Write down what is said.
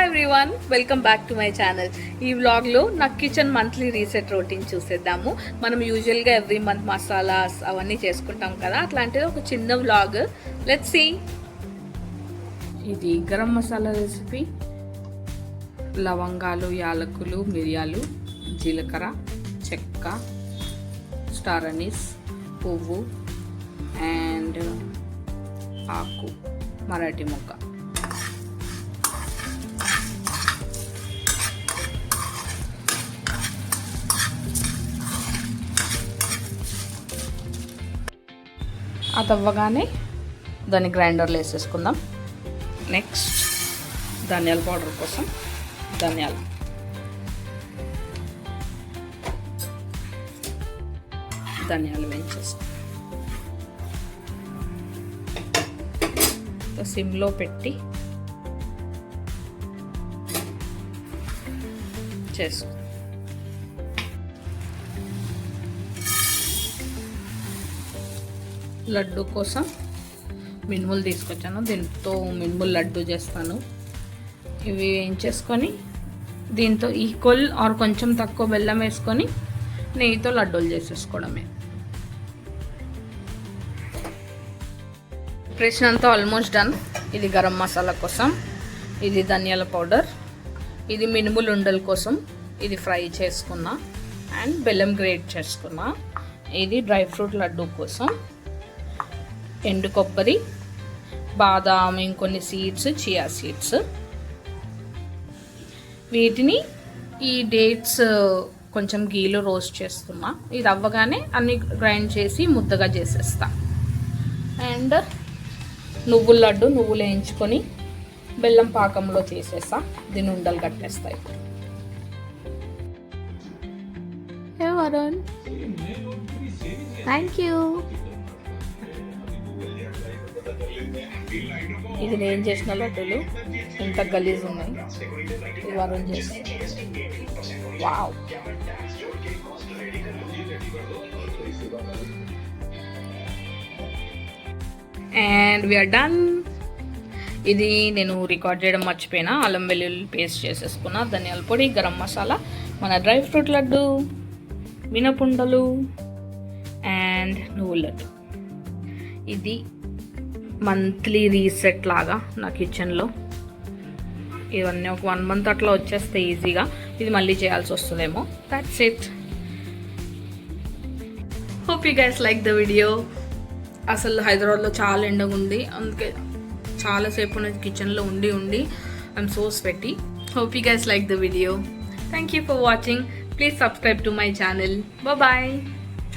Everyone, welcome back to my channel. ఈ వ్లాగ్లో నా కిచెన్ మంత్లీ రీసెట్ రొటీన్ చూసేద్దాము. మనం యూజువల్గా ఎవ్రీ మంత్ మసాలాస్ అవన్నీ చేసుకుంటాం కదా, అట్లాంటిది ఒక చిన్న వ్లాగ్. Let's see. ఇది గరం మసాలా రెసిపీ. లవంగాలు, యాలకులు, మిరియాలు, జీలకర్ర, చెక్క, స్టార్ అనీస్, పువ్వు అండ్ ఆకు, మరాఠీ మొగ్గ. అది అవ్వగానే దాన్ని గ్రైండర్లో వేసేసుకుందాం. నెక్స్ట్ ధనియాల పౌడర్ కోసం ధనియాలు, వేయించేస్తాం. సిమ్లో పెట్టి చేసుకో. లడ్డు కోసం మినుములు తీసుకొచ్చాను, దీంతో మినుములు లడ్డు చేస్తాను. ఇవి వేయించేసుకొని దీంతో ఈక్వల్ ఆర్ కొంచెం తక్కువ బెల్లం వేసుకొని నెయ్యితో లడ్డూలు చేసేసుకోవడమే. ప్రిపరేషన్ అంతా ఆల్మోస్ట్ డన్. ఇది గరం మసాలా కోసం, ఇది ధనియాల పౌడర్, ఇది మినుములు ఉండల కోసం, ఇది ఫ్రై చేసుకున్నా అండ్ బెల్లం గ్రేట్ చేసుకున్నా. ఇది డ్రై ఫ్రూట్ లడ్డు కోసం ఎండు కొబ్బరి, బాదాం, ఇంకొన్ని సీడ్స్, చియా సీడ్స్. వీటిని ఈ డేట్స్ కొంచెం గీలో రోస్ట్ చేస్తున్నా. ఇది అవ్వగానే అన్ని గ్రైండ్ చేసి ముద్దగా చేసేస్తా. అండ్ నువ్వుల లడ్డు, నువ్వులు వేయించుకొని బెల్లం పాకంలో చేసేస్తా. దీన్ని ఉండలు కట్టేస్తా. ఇప్పుడు వరుణ్, థ్యాంక్ యూ. ఇది నేను చేసిన లడ్డూలు, ఇంత గలీజ్ ఉన్నాయి. ఇది వరుణ్ చేసి. Wow, and we are done. ఇది నేను రికార్డ్ చేయడం మర్చిపోయినా. అల్లం వెల్లుల్లి పేస్ట్ చేసేసుకున్నా, ధనియాల పొడి, గరం మసాలా, మన డ్రై ఫ్రూట్ లడ్డు, మినపుండలు అండ్ నువ్వుల లడ్డు. ఇది మంత్లీ రీసెట్ లాగా నా కిచెన్లో. ఇవన్నీ ఒక 1 month అట్లా వచ్చేస్తే ఈజీగా. ఇది మళ్ళీ చేయాల్సి వస్తుందేమో. That's it. Hope you guys like the video. అసలు హైదరాబాద్లో చాలా ఎండగా ఉంది, అందుకే చాలాసేపు ఉన్నది కిచెన్లో ఉండి I'm so sweaty. Hope you guys like the video. Thank you for watching. Please subscribe to my channel. Bye.